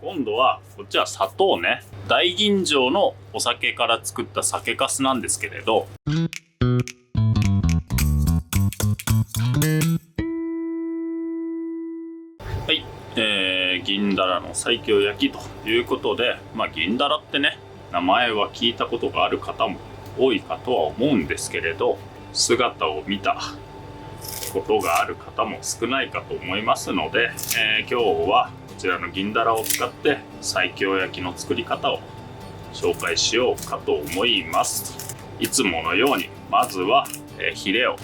今度はこっちは砂糖ね、大吟醸のお酒から作った酒粕なんですけれど、はい、銀だらの西京焼きということで、銀だらってね、名前は聞いたことがある方も多いかとは思うんですけれど、姿を見たことがある方も少ないかと思いますので、今日はこちらの銀だらを使って西京焼きの作り方を紹介しようかと思います。いつものようにまずはヒレを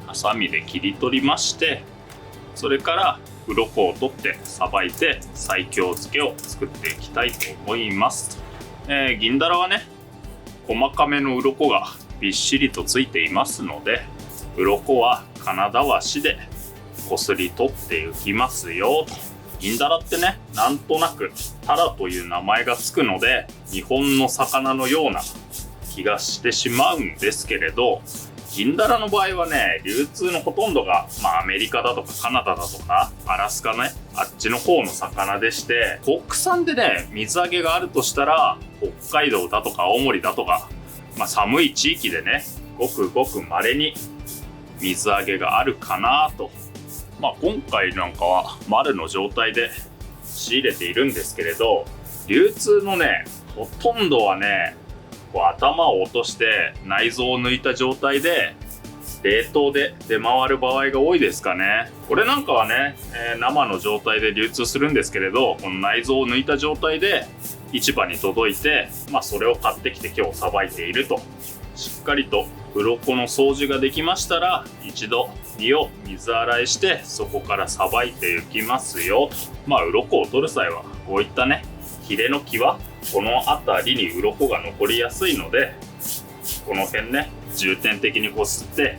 ハサミで切り取りまして、それから鱗を取ってさばいて西京漬けを作っていきたいと思います。銀だらはね、細かめの鱗がびっしりとついていますので、鱗は金だわしでこすり取っていきますよと。銀だらってね、なんとなくタラという名前がつくので日本の魚のような気がしてしまうんですけれど、銀だらの場合はね、流通のほとんどが、アメリカだとかカナダだとかアラスカね、あっちの方の魚でして、国産でね、水揚げがあるとしたら北海道だとか青森だとか、寒い地域でね、ごくごく稀に水揚げがあるかなと。今回なんかは丸の状態で仕入れているんですけれど、流通のね、ほとんどはね、頭を落として内臓を抜いた状態で冷凍で出回る場合が多いですかね。これなんかはね、生の状態で流通するんですけれど、この内臓を抜いた状態で市場に届いて、それを買ってきて今日さばいていると。しっかりと鱗の掃除ができましたら、一度身を水洗いしてそこからさばいていきますよと。鱗を取る際はこういったね、ヒレの際、この辺りに鱗が残りやすいので、この辺ね、重点的にこすって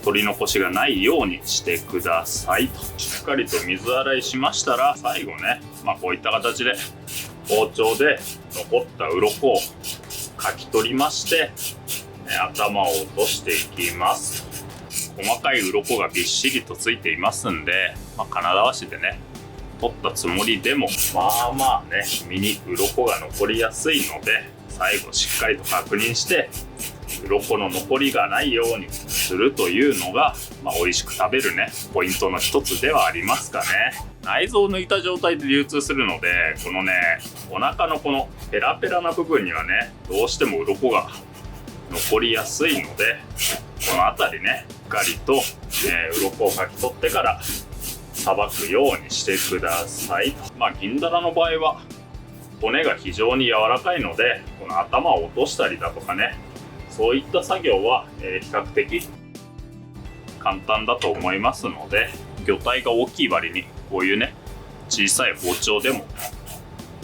取り残しがないようにしてくださいと。しっかりと水洗いしましたら、最後ね、こういった形で包丁で残った鱗をかき取りまして、頭を落としていきます。細かい鱗がびっしりとついていますんで、金だわしでね、取ったつもりでもね、身に鱗が残りやすいので、最後しっかりと確認して鱗の残りがないようにするというのが、美味しく食べるね、ポイントの一つではありますかね。内臓を抜いた状態で流通するので、このね、お腹のこのペラペラな部分にはね、どうしても鱗が残りやすいので、この辺りね、しっかりと、鱗をかき取ってからさばくようにしてください。銀だらの場合は骨が非常に柔らかいので、この頭を落としたりだとかね、そういった作業は、比較的簡単だと思いますので、魚体が大きい割にこういうね、小さい包丁でも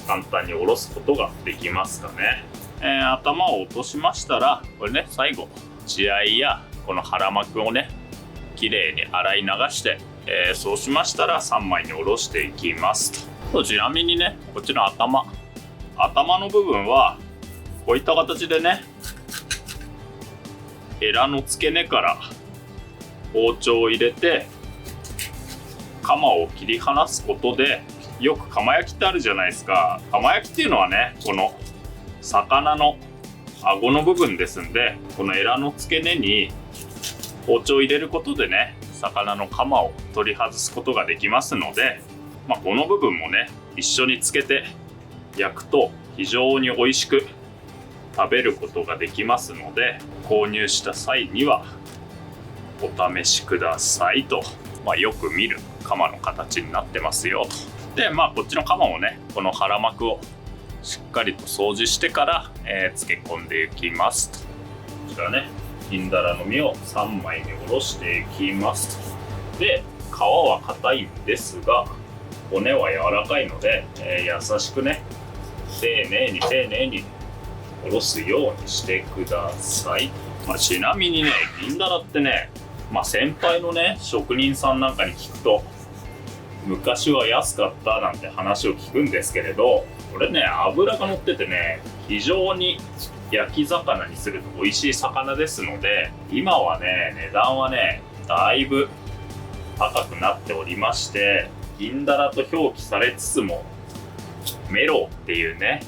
簡単におろすことができますかね。頭を落としましたら、これね、最後血合いやこの腹膜をね、きれいに洗い流して、そうしましたら3枚におろしていきますと。ちなみにね、こっちの頭の部分はこういった形でね、エラの付け根から包丁を入れてカマを切り離すことで、よく釜焼きってあるじゃないですか。釜焼きっていうのはね、この魚の顎の部分ですんで、このエラの付け根に包丁を入れることでね、魚のカマを取り外すことができますので、この部分もね、一緒につけて焼くと非常に美味しく食べることができますので、購入した際にはお試しくださいと。よく見るカマの形になってますよと。で、こっちのカマもね、この腹膜をしっかりと掃除してから、漬け込んでいきますと。こちらね、銀だらの身を3枚におろしていきますと。で、皮は硬いんですが骨は柔らかいので、優しくね、丁寧におろすようにしてください。ちなみにね、銀だらってね、先輩のね、職人さんなんかに聞くと、昔は安かったなんて話を聞くんですけれど、これね、脂が乗っててね、非常に焼き魚にすると美味しい魚ですので、今はね、値段はね、だいぶ高くなっておりまして、銀だらと表記されつつもメロっていうね、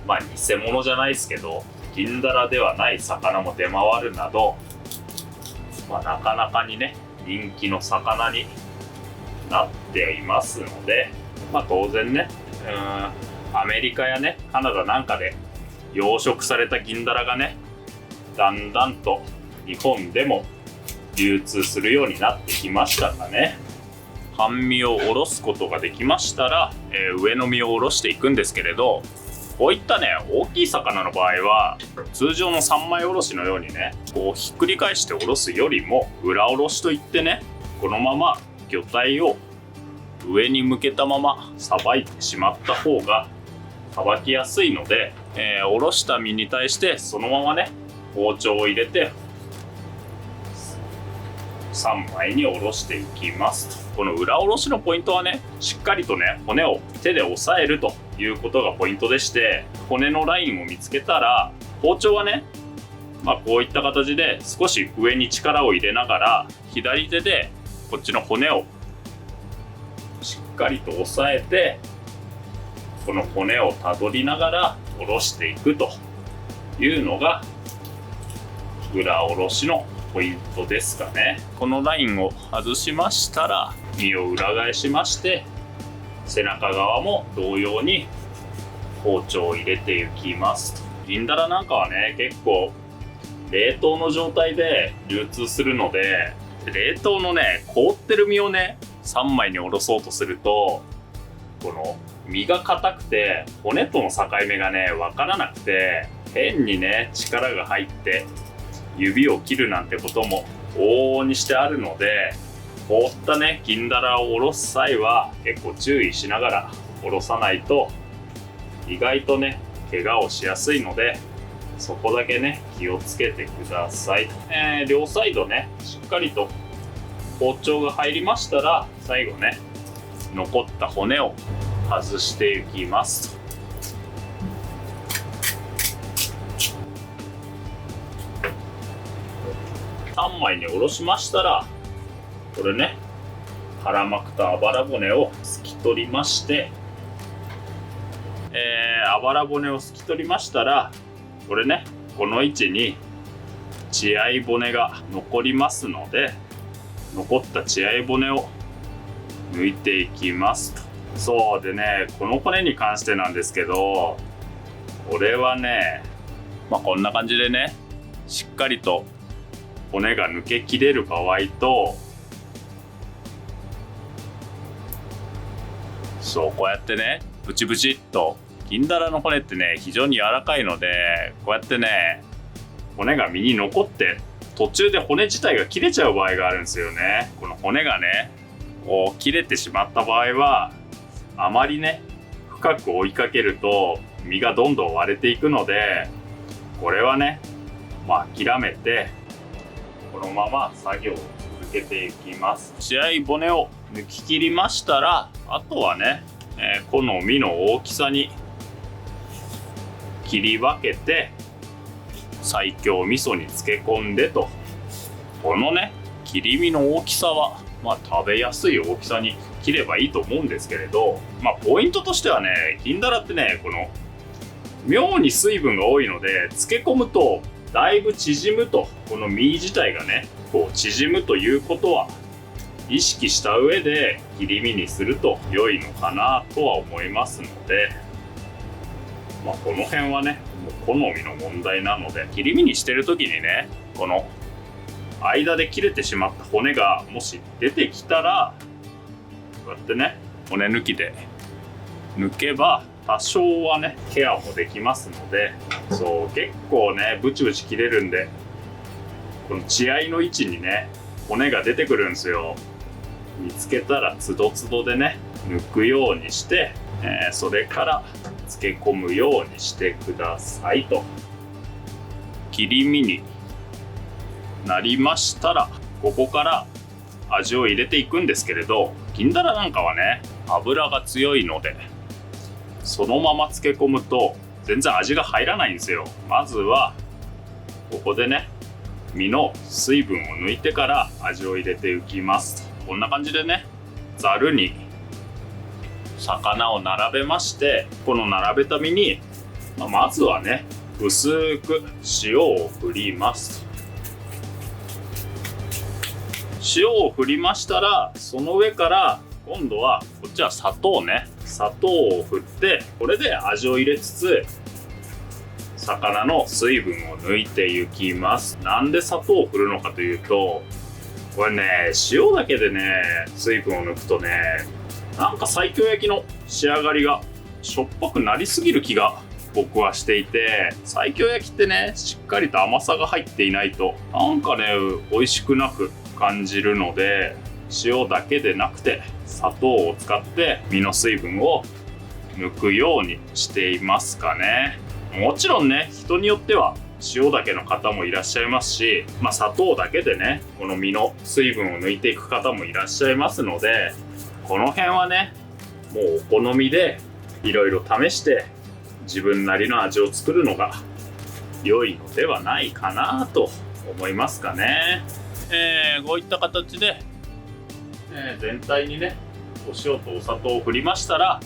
偽物じゃないですけど銀だらではない魚も出回るなど、なかなかにね人気の魚になっていますので、当然ね、アメリカやねカナダなんかで養殖された銀だらがねだんだんと日本でも流通するようになってきましたがね、半身を下ろすことができましたら、上の身を下ろしていくんですけれど、こういったね大きい魚の場合は通常の三枚おろしのようにねこうひっくり返しておろすよりも裏おろしといってね、このまま魚体を上に向けたままさばいてしまった方がさばきやすいので、おろした身に対してそのままね包丁を入れて3枚におろしていきますと。この裏おろしのポイントはね、しっかりとね骨を手で押さえるということがポイントでして、骨のラインを見つけたら包丁はね、こういった形で少し上に力を入れながら左手でこっちの骨をしっかりと押さえて、この骨をたどりながら下ろしていくというのが裏おろしのポイントですかね。このラインを外しましたら身を裏返しまして、背中側も同様に包丁を入れていきますと。銀だらなんかはね結構冷凍の状態で流通するので、冷凍のね凍ってる身をね3枚におろそうとすると、この身が硬くて骨との境目がね分からなくて、変にね力が入って指を切るなんてことも往々にしてあるので、凍ったね銀だらをおろす際は結構注意しながらおろさないと意外とね怪我をしやすいので、そこだけね気をつけてください。両サイドねしっかりと包丁が入りましたら、最後ね残った骨を外していきますと。3枚におろしましたら、これね腹膜とあばら骨をすき取りまして、あばら骨をすき取りましたら、これねこの位置に血合い骨が残りますので、残った血合い骨を抜いていきますと。そうでね、この骨に関してなんですけど、これはねこんな感じでねしっかりと骨が抜けきれる場合と、こうやってねブチブチっと、銀だらの骨ってね非常に柔らかいので、こうやってね骨が身に残って途中で骨自体が切れちゃう場合があるんですよね。この骨がねこう切れてしまった場合は、あまりね深く追いかけると身がどんどん割れていくので、これはね諦めてこのまま作業を続けていきます。血合い骨を抜き切りましたら、あとはね、好みの大きさに切り分けて西京味噌に漬け込んでと。このね切り身の大きさは食べやすい大きさに切ればいいと思うんですけれど、ポイントとしてはね、銀だらってねこの妙に水分が多いので、漬け込むとだいぶ縮むと。この身自体がねこう縮むということは意識した上で切り身にすると良いのかなとは思いますので、この辺はねもう好みの問題なので、切り身にしてる時にねこの間で切れてしまった骨がもし出てきたら、こうやってね骨抜きで抜けば多少はねケアもできますので、結構ねブチブチ切れるんで、この血合いの位置にね骨が出てくるんですよ。見つけたらつどつどでね抜くようにして、それから漬け込むようにしてくださいと。切り身になりましたら、ここから味を入れていくんですけれど、銀だらなんかはね油が強いので、そのまま漬け込むと全然味が入らないんですよ。まずはここでね身の水分を抜いてから味を入れていきます。こんな感じでねざるに魚を並べまして、この並べた身に、まずはね薄く塩を振ります。塩を振りましたら、その上から今度はこっちは砂糖を振って、これで味を入れつつ魚の水分を抜いていきます。なんで砂糖を振るのかというと、これね、塩だけでね水分を抜くとね、なんか西京焼きの仕上がりがしょっぱくなりすぎる気が僕はしていて、西京焼きってねしっかりと甘さが入っていないとなんかね美味しくなく感じるので、塩だけでなくて砂糖を使って身の水分を抜くようにしていますかね。もちろんね、人によっては塩だけの方もいらっしゃいますし、砂糖だけでねこの身の水分を抜いていく方もいらっしゃいますので、この辺はねもうお好みでいろいろ試して自分なりの味を作るのが良いのではないかなと思いますかね。こういった形で、全体にねお塩とお砂糖を振りましたら、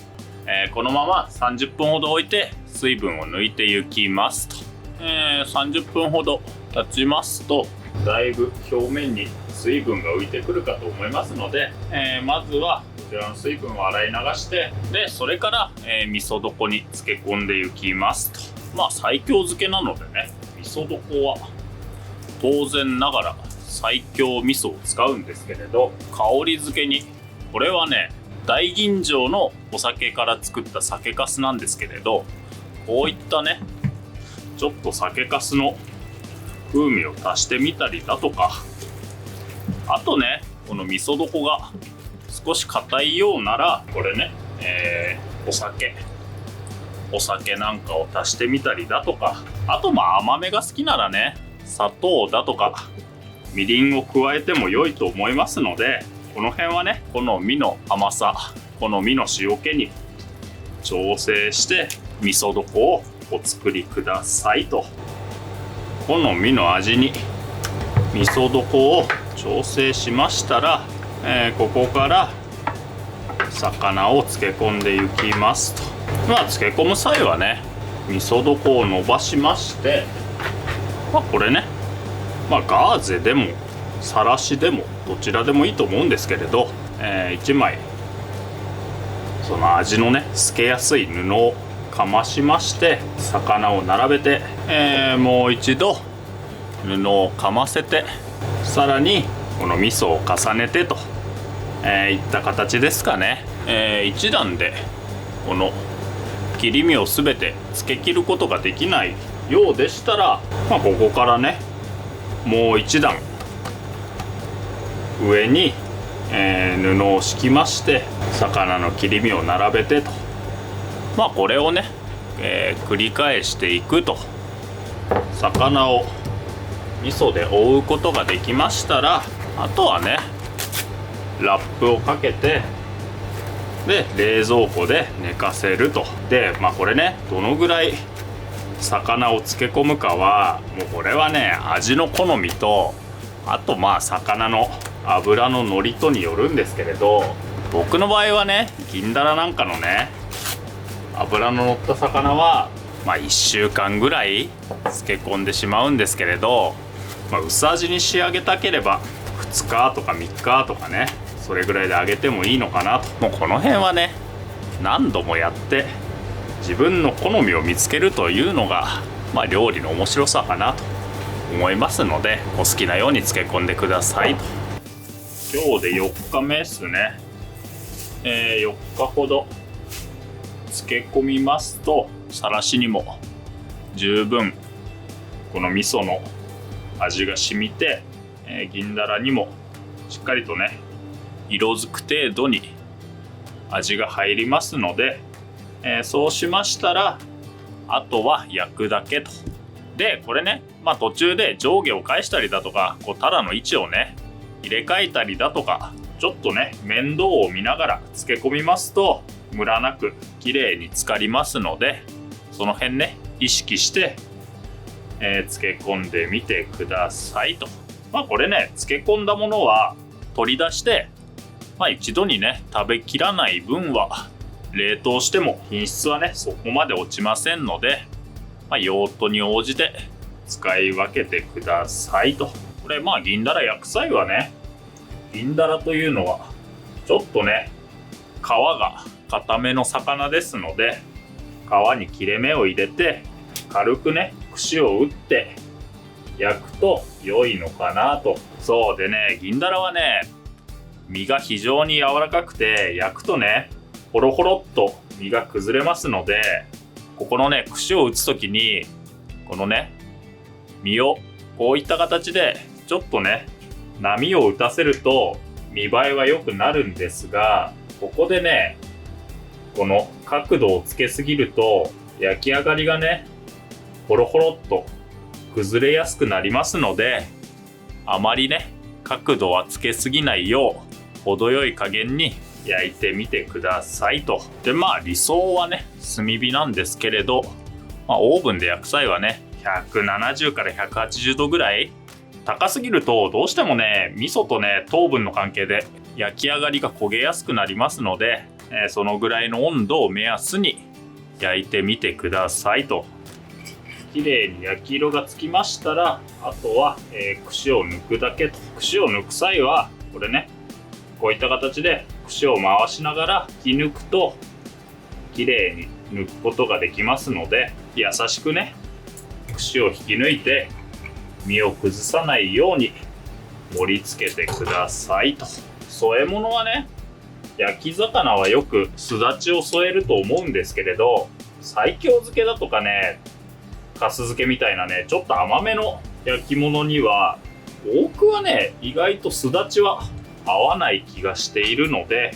このまま30分ほど置いて水分を抜いていきますと。30分ほど経ちますと、だいぶ表面に水分が浮いてくるかと思いますので、まずはこちらの水分を洗い流して、でそれから、味噌床に漬け込んでいきますと。西京漬けなのでね、味噌床は当然ながら西京味噌を使うんですけれど、香り付けにこれはね大吟醸のお酒から作った酒粕なんですけれど、こういったねちょっと酒粕の風味を足してみたりだとか、あとねこの味噌床が少し硬いようなら、これね、お酒なんかを足してみたりだとか、あと甘めが好きならね砂糖だとかみりんを加えても良いと思いますので、この辺はね好みの甘さ、好みの塩気に調整して味噌床をお作りくださいと。好みの味に味噌床を調整しましたら、ここから魚を漬け込んでいきますと。漬け込む際はね味噌床を伸ばしまして、これねガーゼでもさらしでもどちらでもいいと思うんですけれど、1枚その味のね透けやすい布をかましまして、魚を並べて、もう一度布をかませて、さらにこの味噌を重ねてと、いった形ですかね。一段でこの切り身を全てつけ切ることができないようでしたら、ここからねもう一段上に、布を敷きまして魚の切り身を並べてと、これをね、繰り返していくと。魚を味噌で覆うことができましたら、あとはねラップをかけて、で冷蔵庫で寝かせると。でこれねどのぐらい魚を漬け込むかはもうこれはね味の好みと、あと魚の脂の乗りとによるんですけれど、僕の場合はね銀だらなんかのね脂の乗った魚は1週間ぐらい漬け込んでしまうんですけれど、薄味に仕上げたければ2日とか3日とかね、それぐらいで揚げてもいいのかなと。もうこの辺はね何度もやって自分の好みを見つけるというのが、料理の面白さかなと思いますので、お好きなように漬け込んでくださいと。今日で4日目ですね。4日ほど漬け込みますと、さらしにも十分この味噌の味が染みて、銀だらにもしっかりとね色づく程度に味が入りますので、そうしましたらあとは焼くだけと。でこれね、途中で上下を返したりだとか、タラの位置をね入れ替えたりだとか、ちょっとね面倒を見ながら漬け込みますとムラなく綺麗に浸かりますので、その辺ね意識して、漬け込んでみてくださいと。これね漬け込んだものは取り出して、一度にね食べきらない分は冷凍しても品質はねそこまで落ちませんので、用途に応じて使い分けてくださいと。これ銀だら焼く際はね、銀だらというのはちょっとね皮が硬めの魚ですので、皮に切れ目を入れて軽くね串を打って焼くと良いのかなと。そうでね、銀だらはね身が非常に柔らかくて、焼くとねホロホロっと身が崩れますので、ここのね串を打つ時にこのね身をこういった形でちょっとね波を打たせると見栄えは良くなるんですが、ここでねこの角度をつけすぎると焼き上がりがねホロホロっと崩れやすくなりますので、あまりね角度はつけすぎないよう程よい加減に焼いてみてくださいと。で理想はね炭火なんですけれど、オーブンで焼く際はね170から180度ぐらい。高すぎるとどうしてもね味噌とね糖分の関係で焼き上がりが焦げやすくなりますので、そのぐらいの温度を目安に焼いてみてくださいと。綺麗に焼き色がつきましたら、あとは、串を抜くだけと。串を抜く際はこれねこういった形で串を回しながら引き抜くと綺麗に抜くことができますので、優しくね串を引き抜いて身を崩さないように盛り付けてくださいと。添え物はね、焼き魚はよくすだちを添えると思うんですけれど、西京漬けだとかねかす漬けみたいなねちょっと甘めの焼き物には僕はね意外とすだちは合わない気がしているので、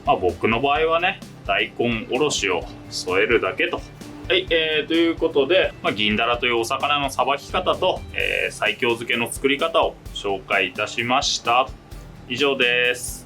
僕の場合はね大根おろしを添えるだけと。はい、ということで、銀だらというお魚のさばき方と、西京漬けの作り方を紹介いたしました。以上です。